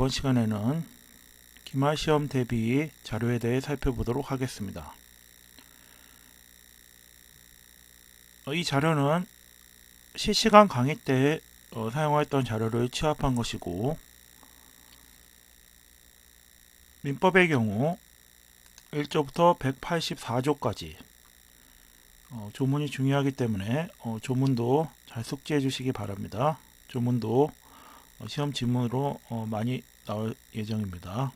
이번 시간에는 기말시험 대비 자료에 대해 살펴보도록 하겠습니다. 이 자료는 실시간 강의 때 사용했던 자료를 취합한 것이고, 민법의 경우 1조부터 184조까지 조문이 중요하기 때문에 조문도 잘 숙지해 주시기 바랍니다. 조문도 시험 지문으로 많이 나올 예정입니다.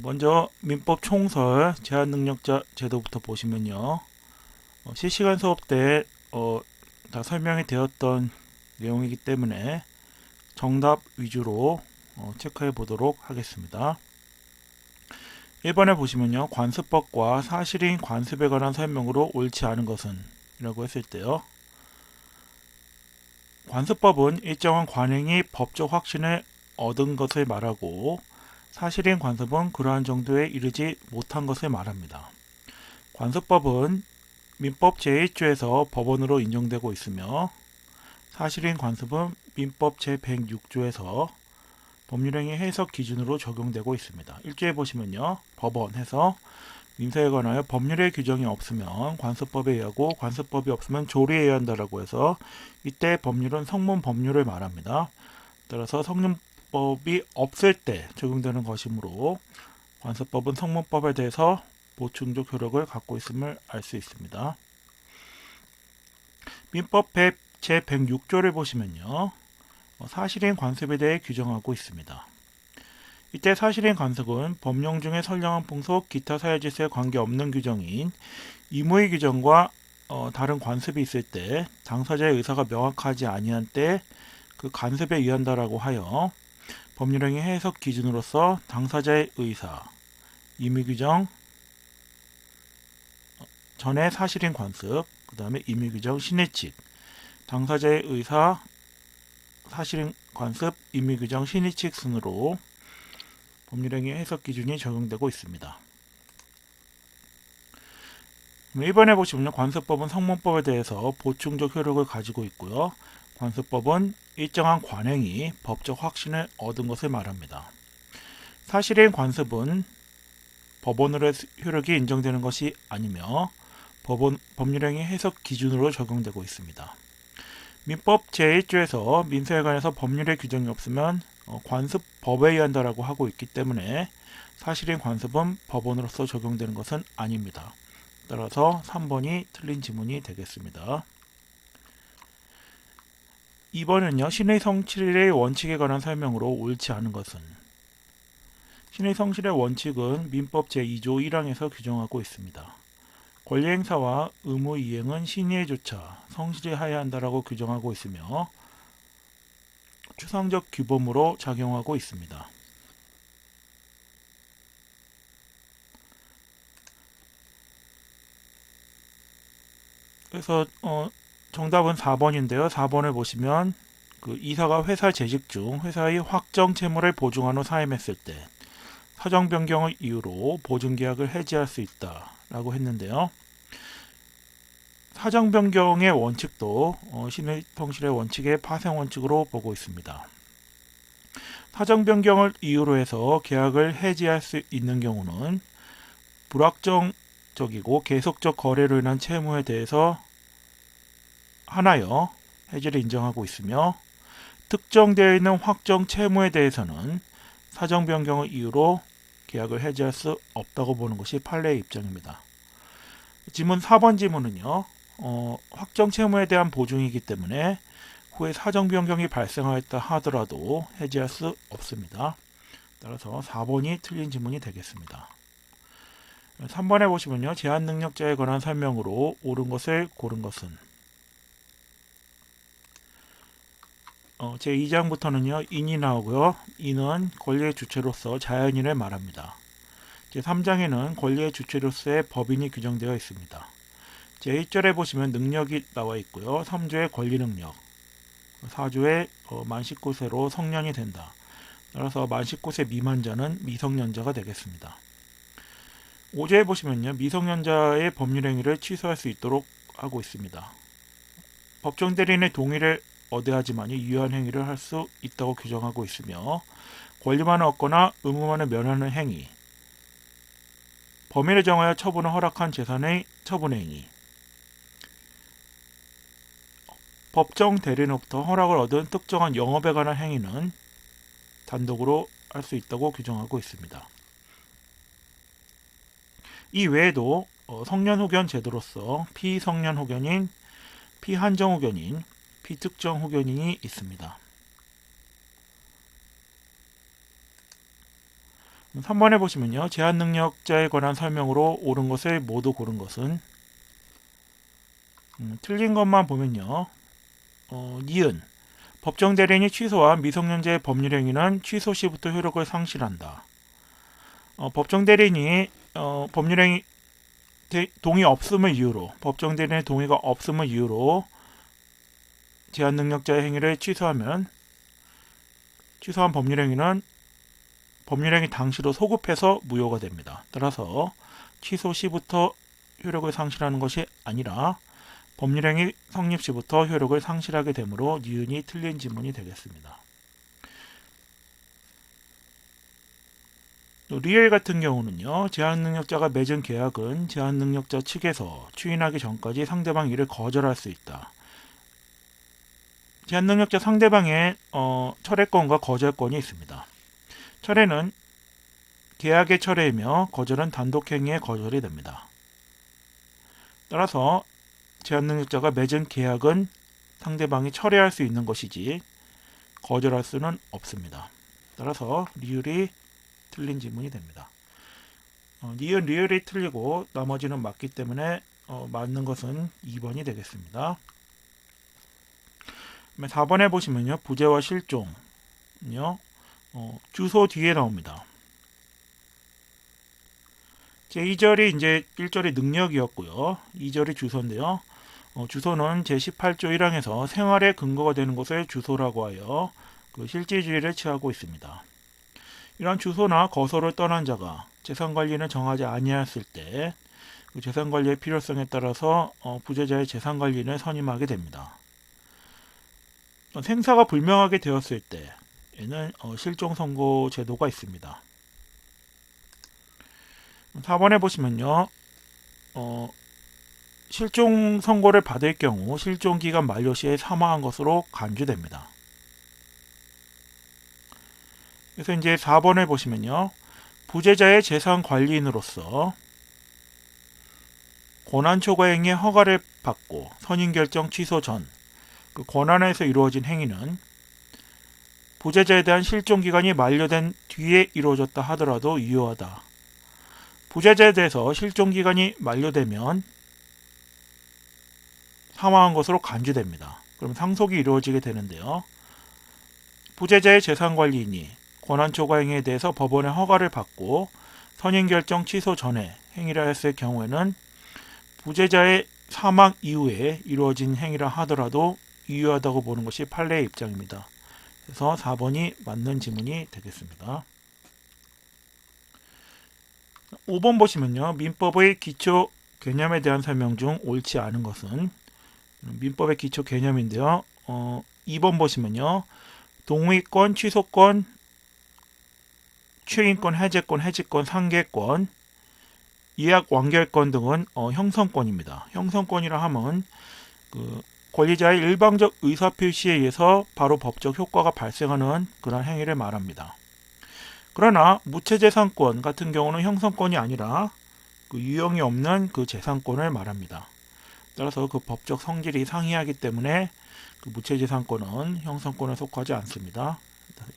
먼저 민법 총설 제한능력자 제도부터 보시면요, 실시간 수업 때 다 설명이 되었던 내용이기 때문에 정답 위주로 체크해 보도록 하겠습니다. 1번에 보시면요, 관습법과 사실인 관습에 관한 설명으로 옳지 않은 것은 이라고 했을 때요, 관습법은 일정한 관행이 법적 확신을 얻은 것을 말하고, 사실인 관습은 그러한 정도에 이르지 못한 것을 말합니다. 관습법은 민법 제1조에서 법원으로 인정되고 있으며, 사실인 관습은 민법 제106조에서 법률행위 해석 기준으로 적용되고 있습니다. 1조에 보시면요, 법원 해서 민사에 관하여 법률의 규정이 없으면 관습법에 의하고 관습법이 없으면 조리에 의해야 한다라고 해서, 이때 법률은 성문 법률을 말합니다. 따라서 성문법이 없을 때 적용되는 것이므로 관습법은 성문법에 대해서 보충적 효력을 갖고 있음을 알 수 있습니다. 민법 제106조를 보시면요, 사실인 관습에 대해 규정하고 있습니다. 이때 사실인 관습은 법령 중에 선량한 풍속, 기타 사회질서에 관계없는 규정인 임의 규정과 다른 관습이 있을 때 당사자의 의사가 명확하지 아니한 때 그 간섭에 의한다라고 하여 법률행위 해석 기준으로서 당사자의 의사, 임의 규정 전에 사실인 관습, 그 다음에 임의 규정 신의칙, 당사자의 의사, 사실인 관습, 임의 규정 신의칙 순으로 법률행위 해석 기준이 적용되고 있습니다. 1번에 보시면 관습법은 성문법에 대해서 보충적 효력을 가지고 있고요. 관습법은 일정한 관행이 법적 확신을 얻은 것을 말합니다. 사실인 관습은 법원으로의 효력이 인정되는 것이 아니며 법률행위 해석 기준으로 적용되고 있습니다. 민법 제1조에서 민사에 관해서 법률의 규정이 없으면 관습법에 의한다라고 하고 있기 때문에 사실인 관습은 법원으로서 적용되는 것은 아닙니다. 따라서 3번이 틀린 지문이 되겠습니다. 2번은요, 신의 성실의 원칙에 관한 설명으로 옳지 않은 것은, 신의 성실의 원칙은 민법 제2조 1항에서 규정하고 있습니다. 권리행사와 의무 이행은 신의조차 성실히 하여야 한다라고 규정하고 있으며 추상적 규범으로 작용하고 있습니다. 그래서 정답은 4번인데요. 4번을 보시면 이사가 회사 재직 중 회사의 확정 채무를 보증한 후 사임했을 때 사정 변경을 이유로 보증 계약을 해지할 수 있다라고 했는데요. 사정 변경의 원칙도 신의 성실의 원칙의 파생 원칙으로 보고 있습니다. 사정 변경을 이유로 해서 계약을 해지할 수 있는 경우는 불확정적이고 계속적 거래로 인한 채무에 대해서 하나여 해지를 인정하고 있으며, 특정되어 있는 확정 채무에 대해서는 사정 변경을 이유로 계약을 해지할 수 없다고 보는 것이 판례의 입장입니다. 지문 4번 지문은요, 확정 채무에 대한 보증이기 때문에 후에 사정 변경이 발생하였다 하더라도 해지할 수 없습니다. 따라서 4번이 틀린 지문이 되겠습니다. 3번에 보시면요, 제한능력자에 관한 설명으로 옳은 것을 고른 것은, 제2장부터는요, 인이 나오고요. 인은 권리의 주체로서 자연인을 말합니다. 제3장에는 권리의 주체로서의 법인이 규정되어 있습니다. 제1절에 보시면 능력이 나와 있고요. 3조에 권리 능력, 4조에 만 19세로 성년이 된다. 따라서 만 19세 미만자는 미성년자가 되겠습니다. 5조에 보시면요, 미성년자의 법률행위를 취소할 수 있도록 하고 있습니다. 법정 대리인의 동의를 얻어야지만이 유효한 행위를 할 수 있다고 규정하고 있으며, 권리만을 얻거나 의무만을 면하는 행위, 범위를 정하여 처분을 허락한 재산의 처분 행위, 법정 대리인으로부터 허락을 얻은 특정한 영업에 관한 행위는 단독으로 할 수 있다고 규정하고 있습니다. 이 외에도 성년 후견 제도로서 피성년 후견인, 피한정 후견인, 피특정 후견인이 있습니다. 3번에 보시면요. 제한능력자에 관한 설명으로 옳은 것을 모두 고른 것은, 틀린 것만 보면요. 니은, 법정 대리인이 취소한 미성년자의 법률행위는 취소 시부터 효력을 상실한다. 법정 대리인이 법률행위 동의 없음을 이유로, 법정 대리인의 동의가 없음을 이유로 제한능력자의 행위를 취소한 법률행위는 법률행위 당시로 소급해서 무효가 됩니다. 따라서 취소 시부터 효력을 상실하는 것이 아니라 법률행위 성립 시부터 효력을 상실하게 되므로 니은이 틀린 지문이 되겠습니다. 또 리엘 같은 경우는요. 제한능력자가 맺은 계약은 제한능력자 측에서 추인하기 전까지 상대방 이를 거절할 수 있다. 제한능력자 상대방의 철회권과 거절권이 있습니다. 철회는 계약의 철회이며 거절은 단독행위의 거절이 됩니다. 따라서 제한능력자가 맺은 계약은 상대방이 철회할 수 있는 것이지 거절할 수는 없습니다. 따라서 리을이 틀린 지문이 됩니다. 니은 리을이 틀리고 나머지는 맞기 때문에 맞는 것은 2번이 되겠습니다. 4번에 보시면요. 부재와 실종요. 주소 뒤에 나옵니다. 제2절이 이제 1절이 능력이었고요. 2절이 주소인데요. 주소는 제18조 1항에서 생활의 근거가 되는 것을 주소라고 하여 그 실질주의를 취하고 있습니다. 이런 주소나 거소를 떠난 자가 재산관리는 정하지 아니하였을 때 그 재산관리의 필요성에 따라서 부재자의 재산관리인을 선임하게 됩니다. 생사가 불명하게 되었을 때에는 실종선고 제도가 있습니다. 4번에 보시면요. 실종 선고를 받을 경우 실종기간 만료 시에 사망한 것으로 간주됩니다. 그래서 이제 4번을 보시면요. 부재자의 재산관리인으로서 권한초과행위의 허가를 받고 선임결정 취소 전 그 권한에서 이루어진 행위는 부재자에 대한 실종기간이 만료된 뒤에 이루어졌다 하더라도 유효하다. 부재자에 대해서 실종기간이 만료되면 사망한 것으로 간주됩니다. 그럼 상속이 이루어지게 되는데요. 부재자의 재산관리인이 권한초과행위에 대해서 법원의 허가를 받고 선임결정 취소 전에 행위를 했을 경우에는 부재자의 사망 이후에 이루어진 행위라 하더라도 유효하다고 보는 것이 판례의 입장입니다. 그래서 4번이 맞는 지문이 되겠습니다. 5번 보시면요. 민법의 기초 개념에 대한 설명 중 옳지 않은 것은 민법의 기초 개념인데요. 2번 보시면요. 동의권, 취소권, 추인권, 해제권, 해지권, 상계권, 예약 완결권 등은 형성권입니다. 형성권이라 하면 그 권리자의 일방적 의사표시에 의해서 바로 법적 효과가 발생하는 그런 행위를 말합니다. 그러나 무채재산권 같은 경우는 형성권이 아니라 그 유형이 없는 그 재산권을 말합니다. 따라서 그 법적 성질이 상이하기 때문에 그 무채재산권은 형성권에 속하지 않습니다.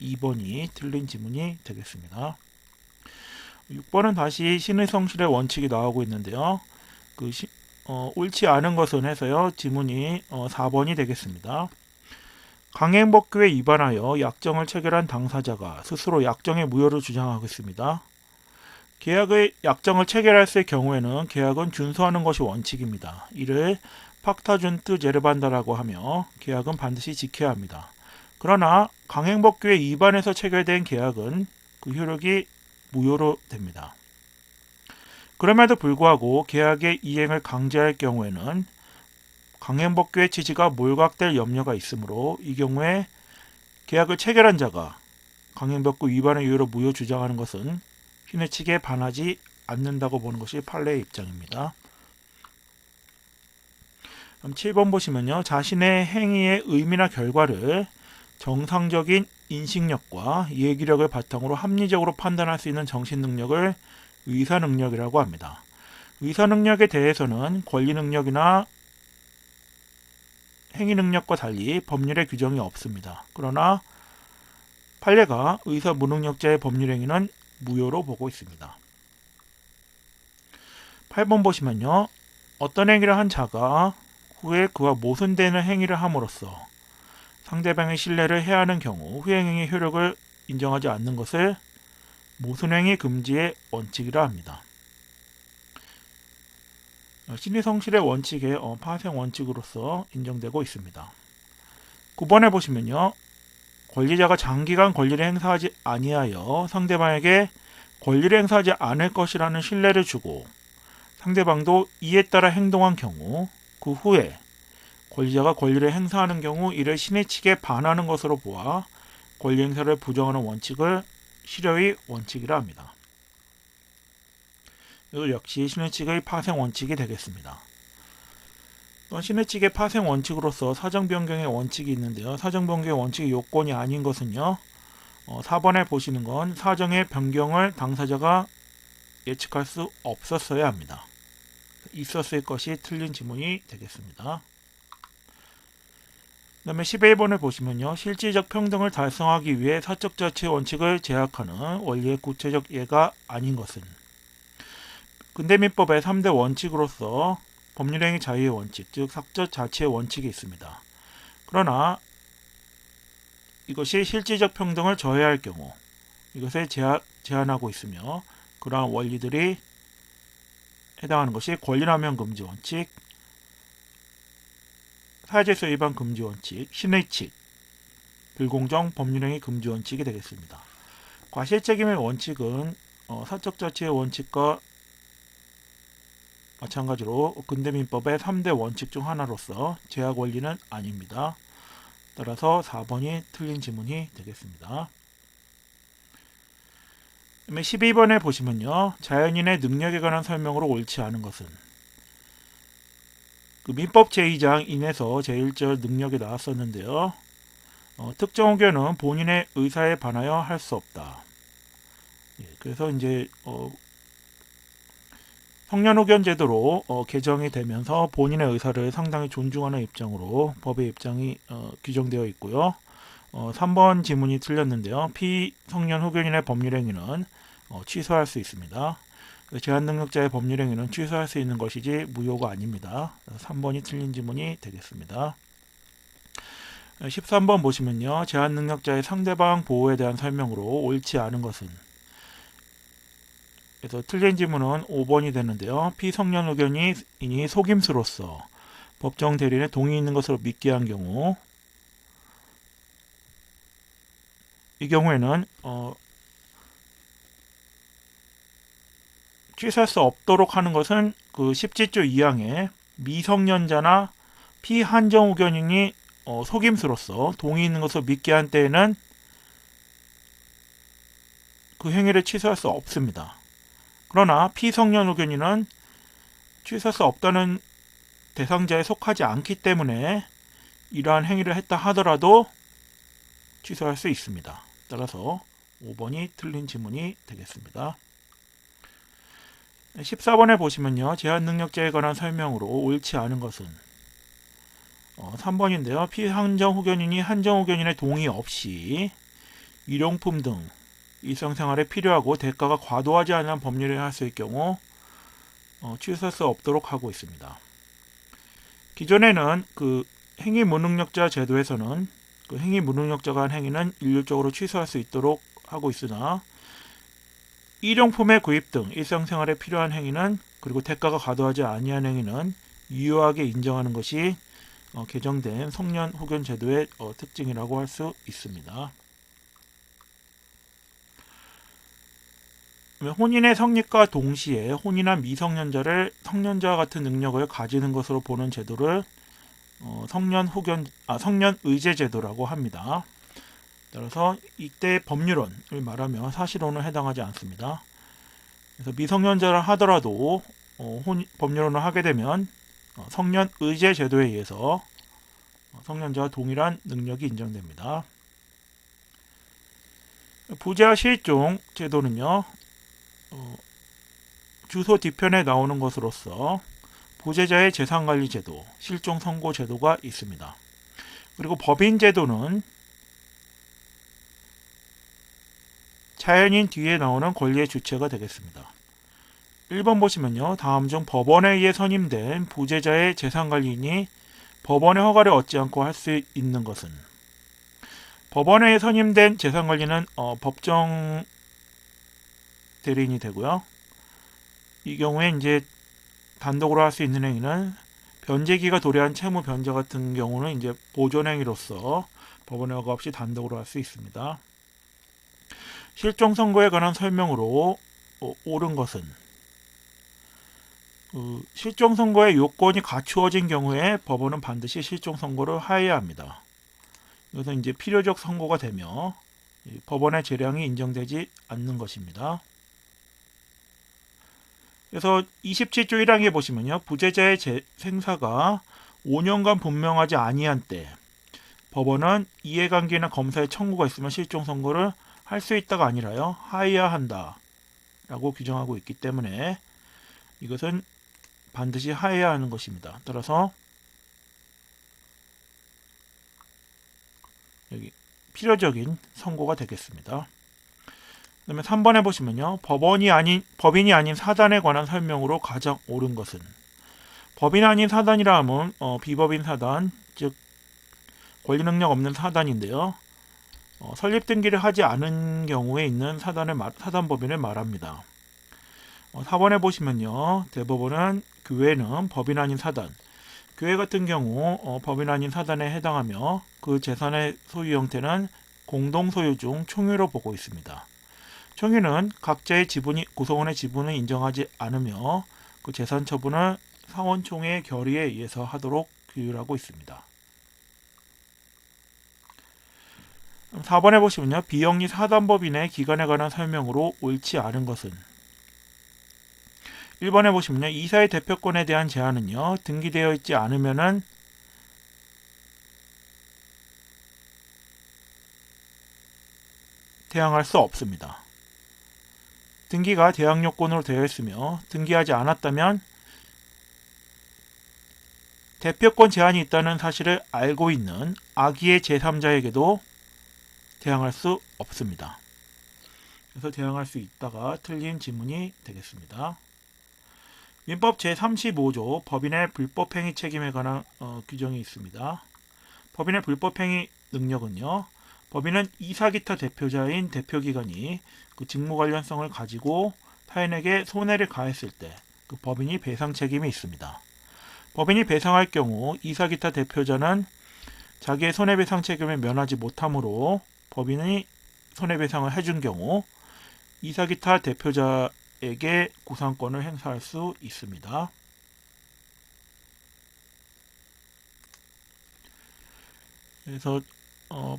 2번이 틀린 지문이 되겠습니다. 6번은 다시 신의 성실의 원칙이 나오고 있는데요. 옳지 않은 것은 해서요. 지문이 4번이 되겠습니다. 강행법규에 위반하여 약정을 체결한 당사자가 스스로 약정의 무효를 주장하고 있습니다. 계약의 약정을 체결했을 경우에는 계약은 준수하는 것이 원칙입니다. 이를 팍타준트 제르반다라고 하며 계약은 반드시 지켜야 합니다. 그러나 강행법규에 위반해서 체결된 계약은 그 효력이 무효로 됩니다. 그럼에도 불구하고 계약의 이행을 강제할 경우에는 강행법규의 취지가 몰각될 염려가 있으므로 이 경우에 계약을 체결한 자가 강행법규 위반의 이유로 무효 주장하는 것은 신의 측에 반하지 않는다고 보는 것이 판례의 입장입니다. 그럼 7번 보시면요. 자신의 행위의 의미나 결과를 정상적인 인식력과 예기력을 바탕으로 합리적으로 판단할 수 있는 정신능력을 의사능력이라고 합니다. 의사능력에 대해서는 권리능력이나 행위능력과 달리 법률의 규정이 없습니다. 그러나 판례가 의사무능력자의 법률행위는 무효로 보고 있습니다. 8번 보시면요. 어떤 행위를 한 자가 후에 그와 모순되는 행위를 함으로써 상대방의 신뢰를 해하는 경우 후행행위 효력을 인정하지 않는 것을 모순행위 금지의 원칙이라 합니다. 신의성실의 원칙의 파생 원칙으로서 인정되고 있습니다. 9번에 보시면요. 권리자가 장기간 권리를 행사하지 아니하여 상대방에게 권리를 행사하지 않을 것이라는 신뢰를 주고 상대방도 이에 따라 행동한 경우 그 후에 권리자가 권리를 행사하는 경우 이를 신의 측에 반하는 것으로 보아 권리 행사를 부정하는 원칙을 실효의 원칙이라 합니다. 이것 역시 신의 측의 파생 원칙이 되겠습니다. 또 신의 측의 파생 원칙으로서 사정 변경의 원칙이 있는데요. 사정 변경의 원칙이 요건이 아닌 것은요. 4번에 보시는 건 사정의 변경을 당사자가 예측할 수 없었어야 합니다. 있었을 것이 틀린 지문이 되겠습니다. 그 다음에 11번을 보시면요. 실질적 평등을 달성하기 위해 사적 자치 원칙을 제약하는 원리의 구체적 예가 아닌 것은 근대민법의 3대 원칙으로서 법률행위 자유의 원칙, 즉 사적 자치의 원칙이 있습니다. 그러나 이것이 실질적 평등을 저해할 경우 이것을 제한하고 있으며 그러한 원리들이 해당하는 것이 권리남용 금지 원칙, 사회질서 위반 금지 원칙, 신의 측, 불공정 법률행위 금지 원칙이 되겠습니다. 과실책임의 원칙은 사적 자치의 원칙과 마찬가지로 근대민법의 3대 원칙 중 하나로서 제약 원리는 아닙니다. 따라서 4번이 틀린 지문이 되겠습니다. 12번에 보시면요. 자연인의 능력에 관한 설명으로 옳지 않은 것은 민법 제2장 인에서 제1절 능력이 나왔었는데요. 특정 의견은 본인의 의사에 반하여 할 수 없다. 그래서 이제 성년 의견 제도로 개정이 되면서 본인의 의사를 상당히 존중하는 입장으로 법의 입장이 규정되어 있고요. 3번 지문이 틀렸는데요. 피성년 후견인의 법률행위는 취소할 수 있습니다. 제한능력자의 법률행위는 취소할 수 있는 것이지 무효가 아닙니다. 3번이 틀린 지문이 되겠습니다. 13번 보시면요. 제한능력자의 상대방 보호에 대한 설명으로 옳지 않은 것은 그래서 틀린 지문은 5번이 되는데요. 피성년 의견인이 속임수로서 법정 대리인의 동의 있는 것으로 믿게 한 경우 이 경우에는 취소할 수 없도록 하는 것은 그 10지조 2항에 미성년자나 피한정 의견인이 속임수로서 동의 있는 것으로 믿게 한 때에는 그 행위를 취소할 수 없습니다. 그러나 피성년 의견인은 취소할 수 없다는 대상자에 속하지 않기 때문에 이러한 행위를 했다 하더라도 취소할 수 있습니다. 따라서 5번이 틀린 지문이 되겠습니다. 14번에 보시면요. 제한능력자에 관한 설명으로 옳지 않은 것은 3번인데요. 피한정 후견인이 한정 후견인의 동의 없이 일용품 등 일상생활에 필요하고 대가가 과도하지 않은 법률을 할 수 있을 경우 취소할 수 없도록 하고 있습니다. 기존에는 그 행위 무능력자 제도에서는 그 행위 무능력자가 한 행위는 일률적으로 취소할 수 있도록 하고 있으나 일용품의 구입 등 일상생활에 필요한 행위는 그리고 대가가 과도하지 아니한 행위는 유효하게 인정하는 것이 개정된 성년 후견 제도의 특징이라고 할 수 있습니다. 혼인의 성립과 동시에 혼인한 미성년자를 성년자와 같은 능력을 가지는 것으로 보는 제도를 성년 의제 제도라고 합니다. 따라서 이때 법률혼을 말하면 사실혼은 해당하지 않습니다. 그래서 미성년자라 하더라도 법률혼을 하게 되면 성년 의제 제도에 의해서 성년자와 동일한 능력이 인정됩니다. 부재와 실종 제도는요, 주소 뒤편에 나오는 것으로서 부재자의 재산관리 제도, 실종 선고 제도가 있습니다. 그리고 법인 제도는 자연인 뒤에 나오는 권리의 주체가 되겠습니다. 1번 보시면요, 다음 중 법원에 의해 선임된 부재자의 재산관리인이 법원의 허가를 얻지 않고 할 수 있는 것은, 법원에 의해 선임된 재산관리는 법정 대리인이 되고요. 이 경우에 이제 단독으로 할 수 있는 행위는 변제기가 도래한 채무 변제 같은 경우는 이제 보존 행위로서 법원의 허가 없이 단독으로 할 수 있습니다. 실종 선고에 관한 설명으로 옳은 것은, 실종 선고의 요건이 갖추어진 경우에 법원은 반드시 실종 선고를 하여야 합니다. 이것은 이제 필요적 선고가 되며 법원의 재량이 인정되지 않는 것입니다. 그래서 27조 1항에 보시면요, 부재자의 생사가 5년간 분명하지 아니한 때 법원은 이해관계나 검사의 청구가 있으면 실종 선고를 할 수 있다가 아니라요, 하여야 한다 라고 규정하고 있기 때문에 이것은 반드시 하여야 하는 것입니다. 따라서 여기 필요적인 선고가 되겠습니다. 그 다음에 3번에 보시면요, 법인이 아닌 사단에 관한 설명으로 가장 옳은 것은, 법인 아닌 사단이라 하면 비법인 사단, 즉 권리 능력 없는 사단인데요. 설립 등기를 하지 않은 경우에 있는 사단법인을 말합니다. 4번에 보시면요, 대법원은 교회는 법인 아닌 사단, 교회 같은 경우 법인 아닌 사단에 해당하며 그 재산의 소유 형태는 공동소유 중 총유로 보고 있습니다. 총유는 각자의 지분이 구성원의 지분을 인정하지 않으며 그 재산 처분을 사원총회의 결의에 의해서 하도록 규율하고 있습니다. 4번에 보시면요, 비영리 사단법인의 기간에 관한 설명으로 옳지 않은 것은, 1번에 보시면요, 이사의 대표권에 대한 제한은요, 등기되어 있지 않으면은 대항할 수 없습니다. 등기가 대항 요건으로 되어 있으며 등기하지 않았다면 대표권 제한이 있다는 사실을 알고 있는 악의의 제3자에게도 대항할 수 없습니다. 그래서 대항할 수 있다가 틀린 지문이 되겠습니다. 민법 제35조 법인의 불법행위 책임에 관한 규정이 있습니다. 법인의 불법행위 능력은요, 법인은 이사 기타 대표자인 대표기관이 그 직무 관련성을 가지고 타인에게 손해를 가했을 때 그 법인이 배상 책임이 있습니다. 법인이 배상할 경우 이사 기타 대표자는 자기의 손해배상 책임을 면하지 못하므로 법인이 손해배상을 해준 경우 이사 기타 대표자에게 구상권을 행사할 수 있습니다. 그래서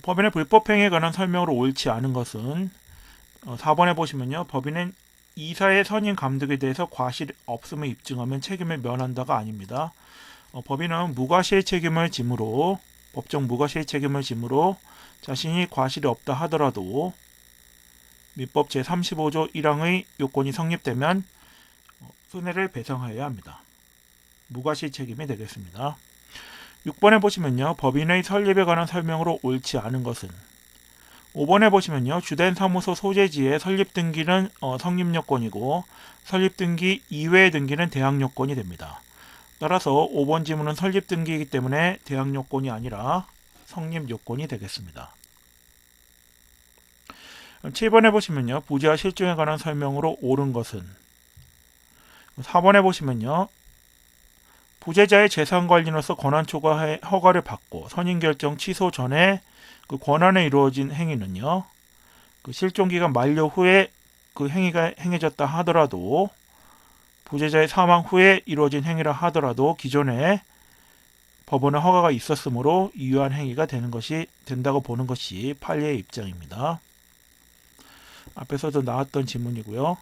법인의 불법행위에 관한 설명으로 옳지 않은 것은 4번에 보시면요, 법인은 이사의 선임 감독에 대해서 과실 없음을 입증하면 책임을 면한다가 아닙니다. 법인은 무과실 책임을 지므로, 법정 무과실 책임을 지므로 자신이 과실이 없다 하더라도 민법 제35조 1항의 요건이 성립되면 손해를 배상하여야 합니다. 무과실 책임이 되겠습니다. 6번에 보시면요, 법인의 설립에 관한 설명으로 옳지 않은 것은, 5번에 보시면요, 주된 사무소 소재지의 설립 등기는 성립 요건이고 설립 등기 이외의 등기는 대항 요건이 됩니다. 따라서 5번 지문은 설립 등기이기 때문에 대항 요건이 아니라 성립 요건이 되겠습니다. 7번에 보시면요, 부재와 실종에 관한 설명으로 옳은 것은, 4번에 보시면요, 부재자의 재산관리로서 권한 초과 허가를 받고 선임결정 취소 전에 그 권한에 이루어진 행위는요, 그 실종기간 만료 후에 그 행위가 행해졌다 하더라도, 부재자의 사망 후에 이루어진 행위라 하더라도 기존에 법원의 허가가 있었으므로 유효한 행위가 된다고 보는 것이 판례의 입장입니다. 앞에서도 나왔던 지문이고요.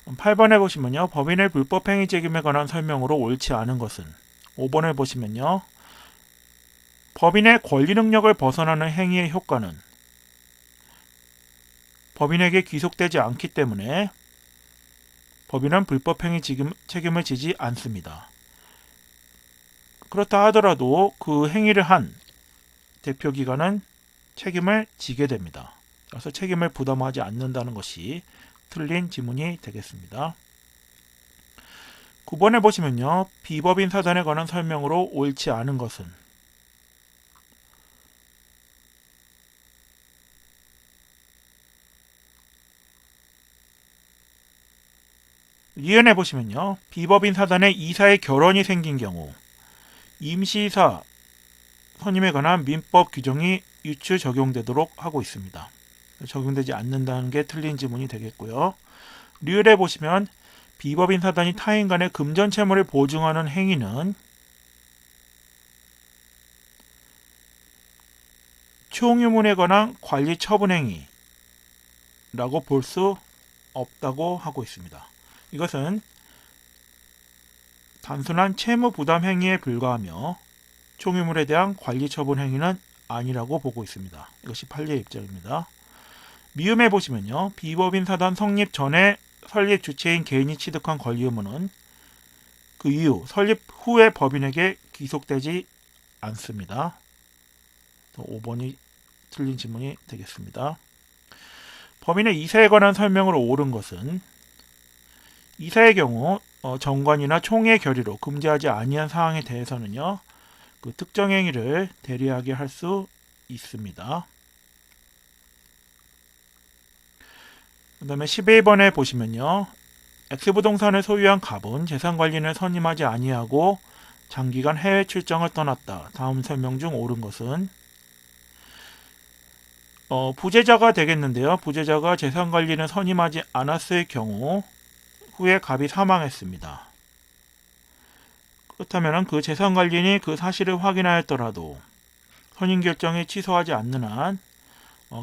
8번에 보시면요. 법인의 불법행위 책임에 관한 설명으로 옳지 않은 것은 5번을 보시면요. 법인의 권리 능력을 벗어나는 행위의 효과는 법인에게 귀속되지 않기 때문에 법인은 불법행위 책임을 지지 않습니다. 그렇다 하더라도 그 행위를 한 대표기관은 책임을 지게 됩니다. 그래서 책임을 부담하지 않는다는 것이 틀린 지문이 되겠습니다. 9번에 보시면요. 비법인 사단에 관한 설명으로 옳지 않은 것은 이은에 보시면요. 비법인 사단의 이사의 결혼이 생긴 경우 임시이사 선임에 관한 민법 규정이 유추 적용되도록 하고 있습니다. 적용되지 않는다는 게 틀린 지문이 되겠고요. 류엘에 보시면 비법인 사단이 타인 간의 금전채무를 보증하는 행위는 총유문에 관한 관리 처분 행위라고 볼 수 없다고 하고 있습니다. 이것은 단순한 채무 부담 행위에 불과하며 총유물에 대한 관리 처분 행위는 아니라고 보고 있습니다. 이것이 판례의 입장입니다. 미음에 보시면요. 비법인 사단 성립 전에 설립 주체인 개인이 취득한 권리 의무는 그 이후 설립 후에 법인에게 귀속되지 않습니다. 5번이 틀린 지문이 되겠습니다. 법인의 이사에 관한 설명으로 옳은 것은 이사의 경우 정관이나 총회 결의로 금지하지 아니한 사항에 대해서는요. 그 특정 행위를 대리하게 할 수 있습니다. 그 다음에 11번에 보시면요. X부동산을 소유한 갑은 재산관리인을 선임하지 아니하고 장기간 해외 출장을 떠났다. 다음 설명 중 옳은 것은 부재자가 되겠는데요. 부재자가 재산관리인을 선임하지 않았을 경우 후에 갑이 사망했습니다. 그렇다면 그 재산관리인이 그 사실을 확인하였더라도 선임 결정이 취소하지 않는 한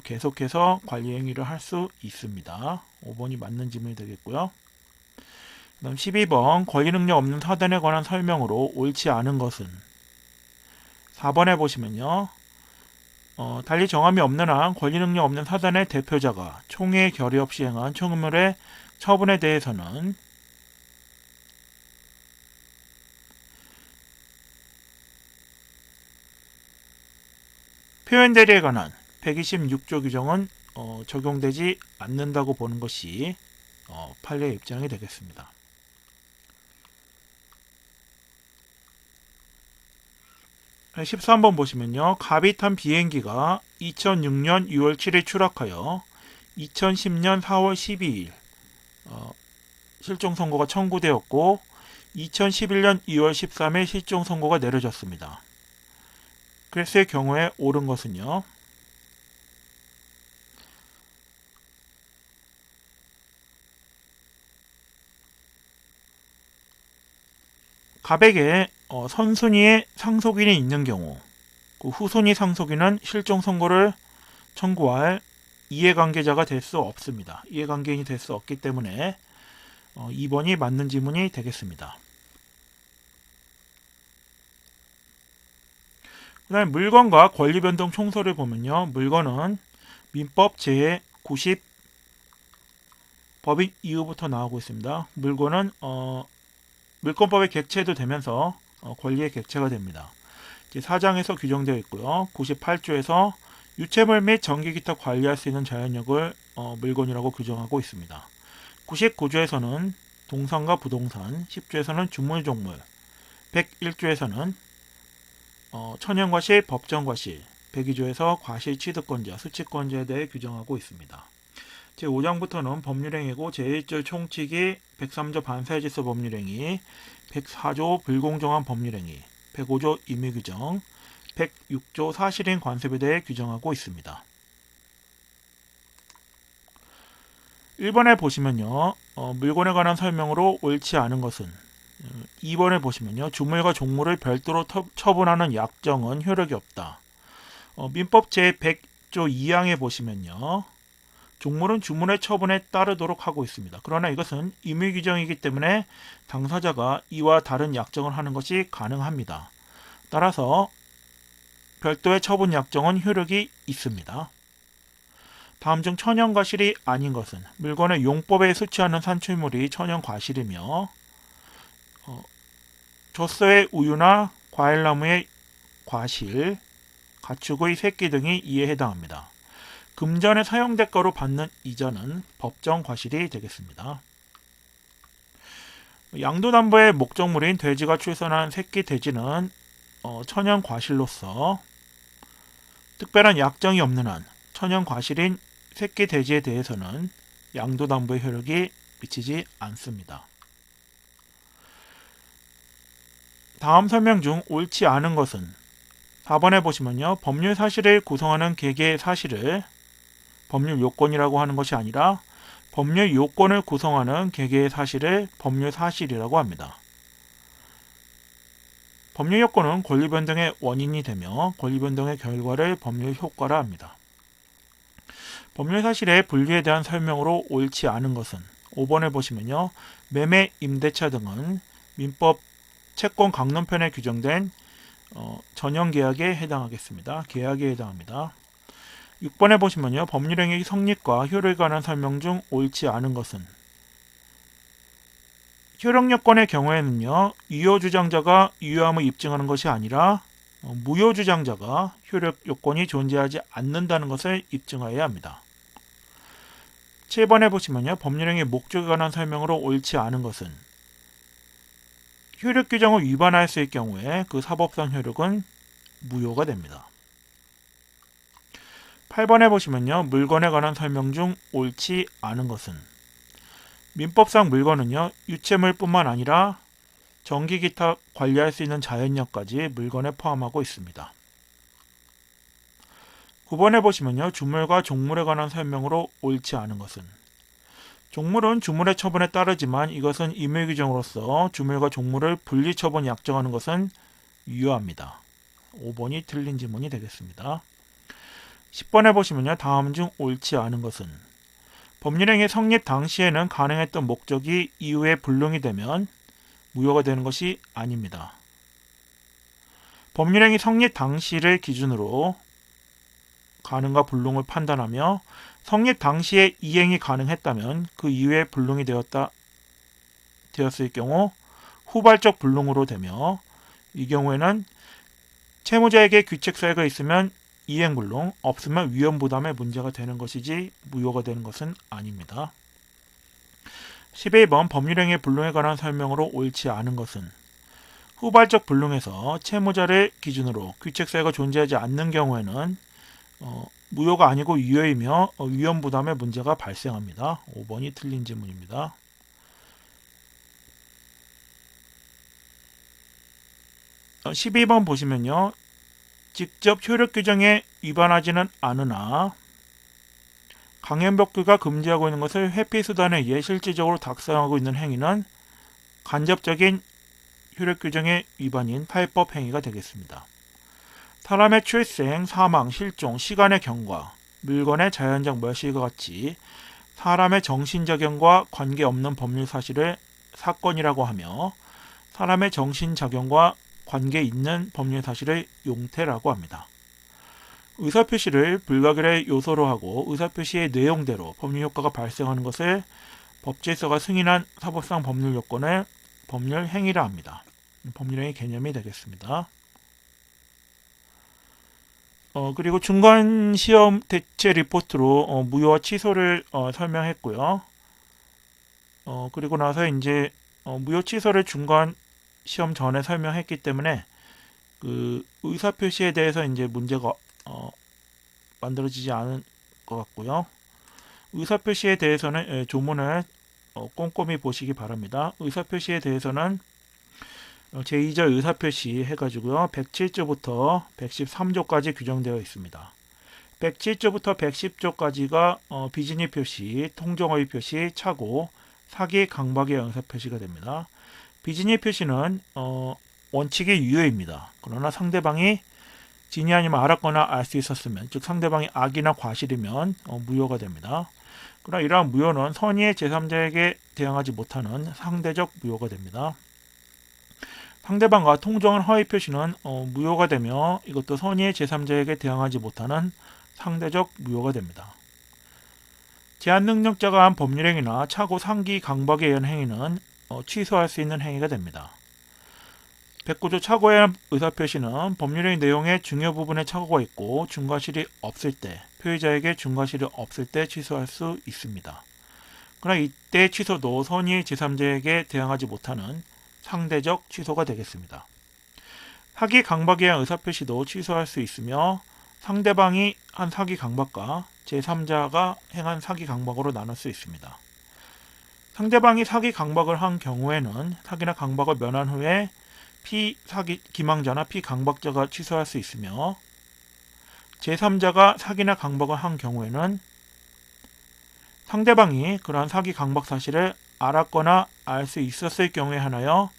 계속해서 관리 행위를 할 수 있습니다. 5번이 맞는 질문이 되겠고요. 그 다음 12번 권리 능력 없는 사단에 관한 설명으로 옳지 않은 것은 4번에 보시면요. 달리 정함이 없는 한 권리 능력 없는 사단의 대표자가 총회의 결의 없이 행한 총유물의 처분에 대해서는 표현 대리에 관한 126조 규정은 적용되지 않는다고 보는 것이 판례의 입장이 되겠습니다. 네, 13번 보시면요. 갑이 탄 비행기가 2006년 6월 7일 추락하여 2010년 4월 12일 실종 선고가 청구되었고 2011년 2월 13일 실종 선고가 내려졌습니다. 그랬을 경우에 옳은 것은요. 갑에게 선순위의 상속인이 있는 경우 그 후순위 상속인은 실종 선고를 청구할 이해관계자가 될 수 없습니다. 이해관계인이 될 수 없기 때문에 2번이 맞는 지문이 되겠습니다. 그 다음에 물건과 권리변동 총소를 보면요. 물건은 민법 제90 법인 이후부터 나오고 있습니다. 물건은 물권법의 객체도 되면서 권리의 객체가 됩니다. 4장에서 규정되어 있고요. 98조에서 유체물 및 전기 기타 관리할 수 있는 자연력을 물건이라고 규정하고 있습니다. 99조에서는 동산과 부동산, 10조에서는 주물종물, 101조에서는 천연과실, 법정과실, 102조에서 과실 취득권자, 수취권자에 대해 규정하고 있습니다. 제5장부터는 법률행위고 제1조 총칙이 103조 반사회질서 법률행위, 104조 불공정한 법률행위, 105조 임의규정, 106조 사실인 관습에 대해 규정하고 있습니다. 1번에 보시면요. 물건에 관한 설명으로 옳지 않은 것은 2번에 보시면요. 주물과 종물을 별도로 처분하는 약정은 효력이 없다. 민법 제100조 2항에 보시면요. 종물은 주물의 처분에 따르도록 하고 있습니다. 그러나 이것은 임의규정이기 때문에 당사자가 이와 다른 약정을 하는 것이 가능합니다. 따라서 별도의 처분 약정은 효력이 있습니다. 다음 중 천연과실이 아닌 것은 물건의 용법에 수취하는 산출물이 천연과실이며 젖소의 우유나 과일나무의 과실, 가축의 새끼 등이 이에 해당합니다. 금전의 사용대가로 받는 이자는 법정 과실이 되겠습니다. 양도담보의 목적물인 돼지가 출산한 새끼 돼지는 천연 과실로서 특별한 약정이 없는 한 천연 과실인 새끼 돼지에 대해서는 양도담보의 효력이 미치지 않습니다. 다음 설명 중 옳지 않은 것은 4번에 보시면요. 법률 사실을 구성하는 개개의 사실을 법률 요건이라고 하는 것이 아니라 법률 요건을 구성하는 개개의 사실을 법률 사실이라고 합니다. 법률 요건은 권리 변동의 원인이 되며 권리 변동의 결과를 법률 효과라 합니다. 법률 사실의 분류에 대한 설명으로 옳지 않은 것은 5번에 보시면요. 매매, 임대차 등은 민법 채권 강론편에 규정된 전형계약에 해당하겠습니다. 계약에 해당합니다. 6번에 보시면요. 법률행위 성립과 효력에 관한 설명 중 옳지 않은 것은 효력요건의 경우에는요. 유효주장자가 유효함을 입증하는 것이 아니라 무효주장자가 효력요건이 존재하지 않는다는 것을 입증하여야 합니다. 7번에 보시면요. 법률행위 목적에 관한 설명으로 옳지 않은 것은 효력규정을 위반하였을 경우에 그 사법상 효력은 무효가 됩니다. 8번에 보시면요. 물건에 관한 설명 중 옳지 않은 것은 민법상 물건은요. 유체물뿐만 아니라 전기 기타 관리할 수 있는 자연력까지 물건에 포함하고 있습니다. 9번에 보시면요. 주물과 종물에 관한 설명으로 옳지 않은 것은 종물은 주물의 처분에 따르지만 이것은 임의규정으로서 주물과 종물을 분리처분 약정하는 것은 유효합니다. 5번이 틀린 지문이 되겠습니다. 10번에 보시면요. 다음 중 옳지 않은 것은 법률행위 성립 당시에는 가능했던 목적이 이후에 불능이 되면 무효가 되는 것이 아닙니다. 법률행위 성립 당시를 기준으로 가능과 불능을 판단하며 성립 당시에 이행이 가능했다면 그 이후에 불능이 되었을 경우 후발적 불능으로 되며 이 경우에는 채무자에게 귀책사유가 있으면 이행불능, 없으면 위험부담의 문제가 되는 것이지 무효가 되는 것은 아닙니다. 11번 법률행위 불능에 관한 설명으로 옳지 않은 것은 후발적 불능에서 채무자를 기준으로 귀책사유가 존재하지 않는 경우에는 무효가 아니고 유효이며 위험부담의 문제가 발생합니다. 5번이 틀린 질문입니다. 12번 보시면요. 직접 효력 규정에 위반하지는 않으나 강행법규가 금지하고 있는 것을 회피수단에 의해 실질적으로 작성하고 있는 행위는 간접적인 효력 규정의 위반인 탈법 행위가 되겠습니다. 사람의 출생, 사망, 실종, 시간의 경과, 물건의 자연적 멸실과 같이 사람의 정신작용과 관계없는 법률 사실을 사건이라고 하며 사람의 정신작용과 관계 있는 법률 사실을 용태라고 합니다. 의사표시를 불가결의 요소로 하고 의사표시의 내용대로 법률 효과가 발생하는 것을 법질서가 승인한 사법상 법률 요건을 법률 행위라 합니다. 법률행위 개념이 되겠습니다. 그리고 중간 시험 대체 리포트로 무효와 취소를 설명했고요. 그리고 나서 이제 무효 취소를 중간 시험 전에 설명했기 때문에 그 의사 표시에 대해서 이제 문제가 만들어지지 않을 것 같고요. 의사 표시에 대해서는 조문을 꼼꼼히 보시기 바랍니다. 의사 표시에 대해서는 제2절 의사표시 해가지고요. 107조부터 113조까지 규정되어 있습니다. 107조부터 110조까지가 비진의 표시, 통정의 표시, 착오, 사기, 강박의 의사표시가 됩니다. 비진의 표시는 원칙의 유효입니다. 그러나 상대방이 진이 아니면 알았거나 알 수 있었으면, 즉 상대방이 악이나 과실이면 무효가 됩니다. 그러나 이러한 무효는 선의의 제3자에게 대항하지 못하는 상대적 무효가 됩니다. 상대방과 통정한 허위 표시는 무효가 되며 이것도 선의의 제3자에게 대항하지 못하는 상대적 무효가 됩니다. 제한 능력자가 한 법률행위나 차고 상기 강박에 의한 행위는 취소할 수 있는 행위가 됩니다. 109조 착오에 의한 의사표시는 법률의 내용의 중요 부분에 착오가 있고 중과실이 없을 때, 표의자에게 중과실이 없을 때 취소할 수 있습니다. 그러나 이때 취소도 선의의 제3자에게 대항하지 못하는 상대적 취소가 되겠습니다. 사기 강박에 의한 의사표시도 취소할 수 있으며 상대방이 한 사기 강박과 제3자가 행한 사기 강박으로 나눌 수 있습니다. 상대방이 사기 강박을 한 경우에는 사기나 강박을 면한 후에 피사기 기망자나 피강박자가 취소할 수 있으며 제3자가 사기나 강박을 한 경우에는 상대방이 그러한 사기 강박 사실을 알았거나 알 수 있었을 경우에 하나여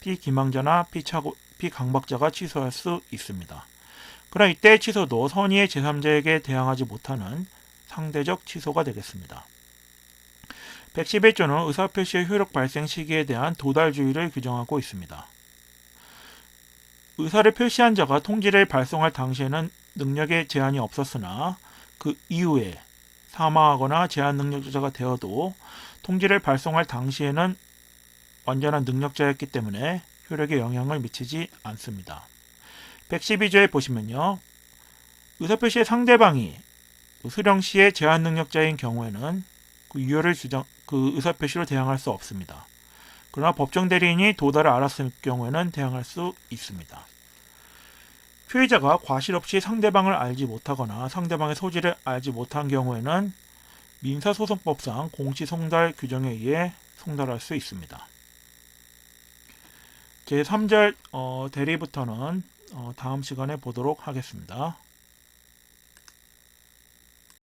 피기망자나 피강박자가 취소할 수 있습니다. 그러나 이때 취소도 선의의 제3자에게 대항하지 못하는 상대적 취소가 되겠습니다. 111조는 의사표시의 효력 발생 시기에 대한 도달주의를 규정하고 있습니다. 의사를 표시한 자가 통지를 발송할 당시에는 능력에 제한이 없었으나 그 이후에 사망하거나 제한 능력자가 되어도 통지를 발송할 당시에는 완전한 능력자였기 때문에 효력에 영향을 미치지 않습니다. 112조에 보시면요. 의사표시의 상대방이 수령시의 제한 능력자인 경우에는 그 유효를 그 의사표시로 대항할 수 없습니다. 그러나 법정 대리인이 도달을 알았을 경우에는 대항할 수 있습니다. 표의자가 과실 없이 상대방을 알지 못하거나 상대방의 소지를 알지 못한 경우에는 민사소송법상 공시송달 규정에 의해 송달할 수 있습니다. 제3절 대리부터는 다음 시간에 보도록 하겠습니다.